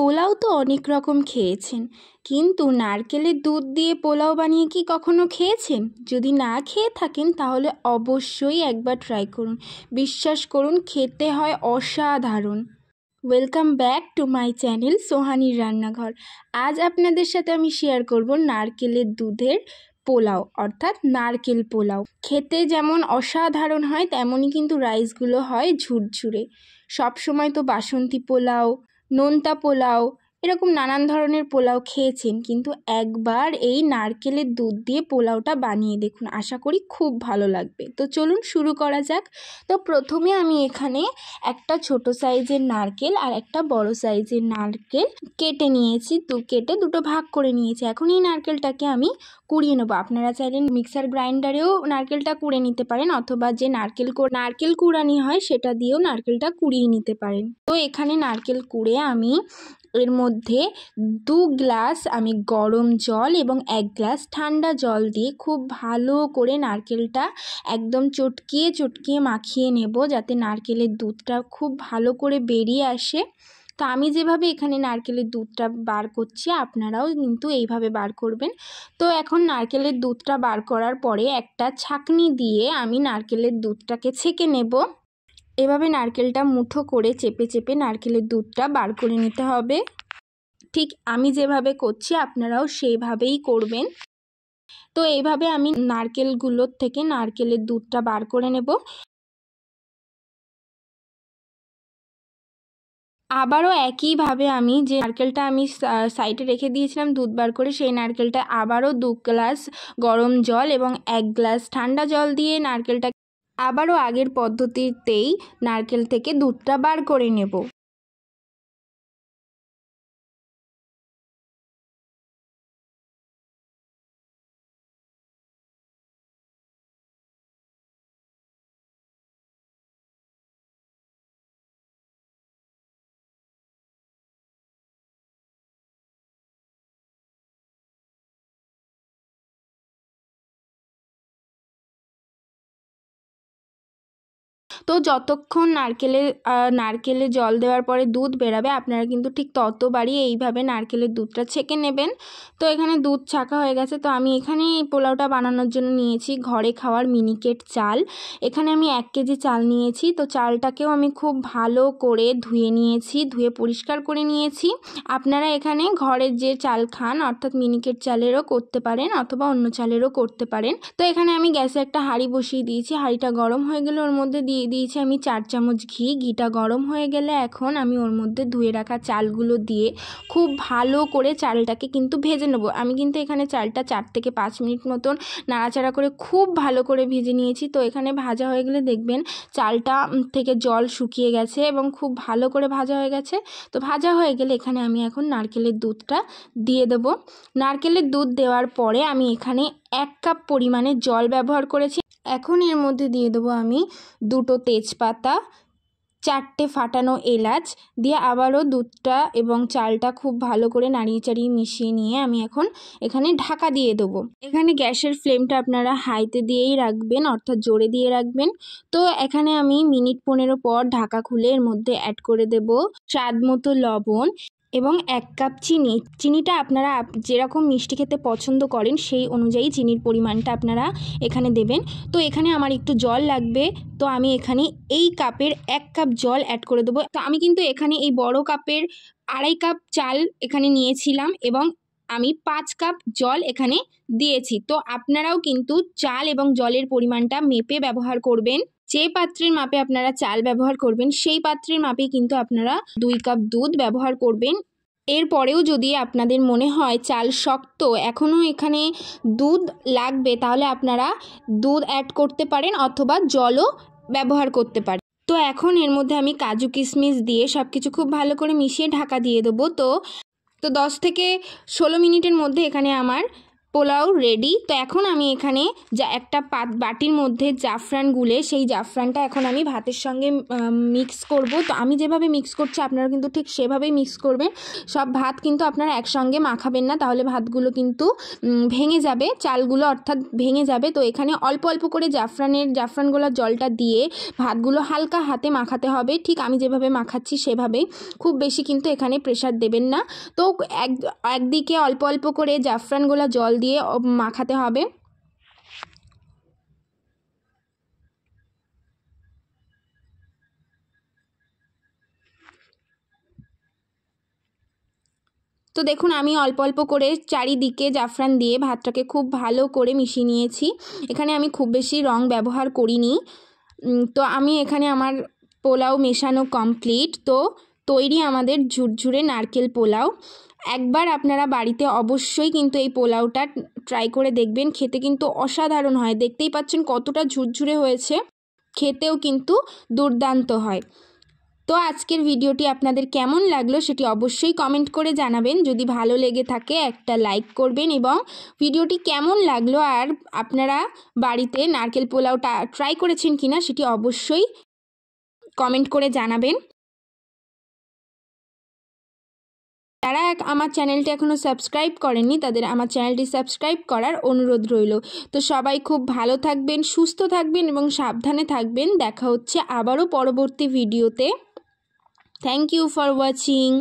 পোলাও তো অনেক রকম খেয়েছেন, কিন্তু নারকেলের দুধ দিয়ে পোলাও বানিয়ে কি কখনো খেয়েছেন? যদি না খেয়ে থাকেন তাহলে অবশ্যই একবার ট্রাই করুন। বিশ্বাস করুন, খেতে হয় অসাধারণ। Welcome back to my channel সোহানীর রান্নাঘর। আজ আপনাদের সাথে আমি শেয়ার করব নারকেলের দুধের পোলাও, অর্থাৎ নারকেল পোলাও। খেতে যেমন অসাধারণ হয় তেমনই কিন্তু রাইসগুলো হয় ঝুরঝুরে। সবসময় তো বাসন্তী পোলাও, নোনতা পোলাও, এরকম নানান ধরনের পোলাও খেয়েছেন, কিন্তু একবার এই নারকেলের দুধ দিয়ে পোলাওটা বানিয়ে দেখুন, আশা করি খুব ভালো লাগবে। তো চলুন শুরু করা যাক। তো প্রথমে আমি এখানে একটা ছোট সাইজের নারকেল আর একটা বড় সাইজের নারকেল কেটে নিয়েছি, কেটে দুটো ভাগ করে নিয়েছি। এখন এই নারকেলটাকে আমি কুড়িয়ে নেবো। আপনারা চাইলে মিক্সার গ্রাইন্ডারেও নারকেলটা কুড়ে নিতে পারেন, অথবা যে নারকেল কুড়ানি হয় সেটা দিয়েও নারকেলটা কুড়িয়ে নিতে পারেন। তো এখানে নারকেল কুড়ে আমি এর মধ্যে 2 গ্লাস আমি গরম জল এবং 1 গ্লাস ঠান্ডা জল দিয়ে খুব ভালো করে নারকেলটা একদম চটকিয়ে মাখিয়ে নেব, যাতে নারকেলের দুধটা খুব ভালো করে বেরিয়ে আসে। তো আমি যেভাবে এখানে নারকেলের দুধটা বার করছি, আপনারাও কিন্তু এইভাবে বার করবেন। তো এখন নারকেলের দুধটা বার করার পরে একটা ছাঁকনি দিয়ে আমি নারকেলের দুধটাকে ছেঁকে নেব। এভাবে নারকেলটা মুঠো করে চেপে নারকেলের দুধটা বার করে নিতে হবে। ঠিক আমি যেভাবে করছি আপনারাও সেইভাবেই করবেন। তো এইভাবে আমি নারকেলগুলোর থেকে নারকেলের দুধটা বার করে নেব। আবারও একইভাবে আমি যে নারকেলটা আমি সাইডে রেখে দিয়েছিলাম দুধ বার করে, সেই নারকেলটা আবারও 2 গ্লাস গরম জল এবং 1 গ্লাস ঠান্ডা জল দিয়ে নারকেলটা আবারও আগের পদ্ধতিতেই নারকেল থেকে দুধটা বার করে নেব। তো যতক্ষণ নারকেলে জল দেওয়ার পরে দুধ বেরাবে, আপনারা কিন্তু ঠিক ততবারই এইভাবে নারকেলের দুধটা ছেঁকে নেবেন। তো এখানে দুধ ছাঁকা হয়ে গেছে। তো আমি এখানে এই পোলাওটা বানানোর জন্য নিয়েছি ঘরে খাওয়ার মিনিকেট চাল। এখানে আমি 1 কেজি চাল নিয়েছি। তো চালটাকেও আমি খুব ভালো করে ধুয়ে পরিষ্কার করে নিয়েছি। আপনারা এখানে ঘরের যে চাল খান, অর্থাৎ মিনিকেট চালেরও করতে পারেন অথবা অন্য চালেরও করতে পারেন। তো এখানে আমি গ্যাসে একটা হাঁড়ি বসিয়ে দিয়েছি। হাঁড়িটা গরম হয়ে গেলে ওর মধ্যে দিয়ে দিয়েছি আমি 4 চামচ ঘি। ঘিটা গরম হয়ে গেলে এখন আমি ওর মধ্যে ধুয়ে রাখা চালগুলো দিয়ে খুব ভালো করে চালটাকে কিন্তু ভেজে নেব। আমি কিন্তু এখানে চালটা 4 থেকে 5 মিনিট মতন নাড়াচাড়া করে খুব ভালো করে ভেজে নিয়েছি। তো এখানে ভাজা হয়ে গেলে দেখবেন চালটা থেকে জল শুকিয়ে গেছে এবং খুব ভালো করে ভাজা হয়ে গেছে। তো ভাজা হয়ে গেলে এখানে আমি এখন নারকেলের দুধটা দিয়ে দেব। নারকেলের দুধ দেওয়ার পরে আমি এখানে 1 কাপ পরিমাণে জল ব্যবহার করেছি। এখন এর মধ্যে দিয়ে দেবো আমি 2টো তেজপাতা, 4টে ফাটানো এলাচ দিয়ে আবারও দুধটা এবং চালটা খুব ভালো করে নাড়িয়ে চাড়িয়ে মিশিয়ে নিয়ে আমি এখন এখানে ঢাকা দিয়ে দেবো। এখানে গ্যাসের ফ্লেমটা আপনারা হাইতে দিয়েই রাখবেন, অর্থাৎ জোরে দিয়ে রাখবেন। তো এখানে আমি মিনিট 15 পর ঢাকা খুলে এর মধ্যে অ্যাড করে দেব স্বাদ মতো লবণ এবং 1 কাপ চিনি। চিনিটা আপনারা যেরকম মিষ্টি খেতে পছন্দ করেন সেই অনুযায়ী চিনির পরিমাণটা আপনারা এখানে দেবেন। তো এখানে আমার একটু জল লাগবে, তো আমি এখানে এই কাপের 1 কাপ জল অ্যাড করে দেবো। তো আমি কিন্তু এখানে এই বড় কাপের 2.5 কাপ চাল এখানে নিয়েছিলাম এবং আমি 5 কাপ জল এখানে দিয়েছি। তো আপনারাও কিন্তু চাল এবং জলের পরিমাণটা মেপে ব্যবহার করবেন। যে পাত্রের মাপে আপনারা চাল ব্যবহার করবেন সেই পাত্রের মাপে কিন্তু আপনারা 2 কাপ দুধ ব্যবহার করবেন। এরপরেও যদি আপনাদের মনে হয় চাল শক্ত, এখনও এখানে দুধ লাগবে, তাহলে আপনারা দুধ অ্যাড করতে পারেন অথবা জলও ব্যবহার করতে পারেন। তো এখন এর মধ্যে আমি কাজু কিশমিশ দিয়ে সব কিছু খুব ভালো করে মিশিয়ে ঢাকা দিয়ে দেবো। তো 10 থেকে 16 মিনিটের মধ্যে এখানে আমার পোলাও রেডি। তো এখন আমি এখানে যা একটা বাটির মধ্যে জাফরান গুলে সেই জাফরানটা এখন আমি ভাতের সঙ্গে মিক্স করব। তো আমি যেভাবে মিক্স করছি আপনারা কিন্তু ঠিক সেভাবেই মিক্স করবেন। সব ভাত কিন্তু আপনারা একসঙ্গে মাখাবেন না, তাহলে ভাতগুলো কিন্তু ভেঙে যাবে, চালগুলো অর্থাৎ ভেঙে যাবে। তো এখানে অল্প অল্প করে জাফরানগুলোর জলটা দিয়ে ভাতগুলো হালকা হাতে মাখাতে হবে, ঠিক আমি যেভাবে মাখাচ্ছি সেভাবেই। খুব বেশি কিন্তু এখানে প্রেশার দেবেন না। তো একদিকে অল্প অল্প করে জাফরানগুলো জল দিয়ে মাখাতে হবে। তো দেখুন আমি অল্প অল্প করে চারিদিকে জাফরান দিয়ে ভাতটাকে খুব ভালো করে মিশিয়ে নিয়েছি। এখানে আমি খুব বেশি রং ব্যবহার করিনি। তো আমি এখানে আমার পোলাও মেশানো কমপ্লিট। তো তৈরি আমাদের ঝুরঝুরে নারকেল পোলাও। একবার আপনারা বাড়িতে অবশ্যই কিন্তু এই পোলাওটা ট্রাই করে দেখবেন, খেতে কিন্তু অসাধারণ হয়। দেখতেই পাচ্ছেন কতটা ঝুরঝুরে হয়েছে, খেতেও কিন্তু দুর্দান্ত হয়। তো আজকের ভিডিওটি আপনাদের কেমন লাগলো সেটি অবশ্যই কমেন্ট করে জানাবেন। যদি ভালো লেগে থাকে একটা লাইক করবেন, এবং ভিডিওটি কেমন লাগলো আর আপনারা বাড়িতে নারকেল পোলাওটা ট্রাই করেছেন কিনা সেটি অবশ্যই কমেন্ট করে জানাবেন। যারা আমার চ্যানেলটি এখনও সাবস্ক্রাইব করেননি তাদের আমার চ্যানেলটি সাবস্ক্রাইব করার অনুরোধ রইল। তো সবাই খুব ভালো থাকবেন, সুস্থ থাকবেন এবং সাবধানে থাকবেন। দেখা হচ্ছে আবারও পরবর্তী ভিডিওতে। Thank you for watching.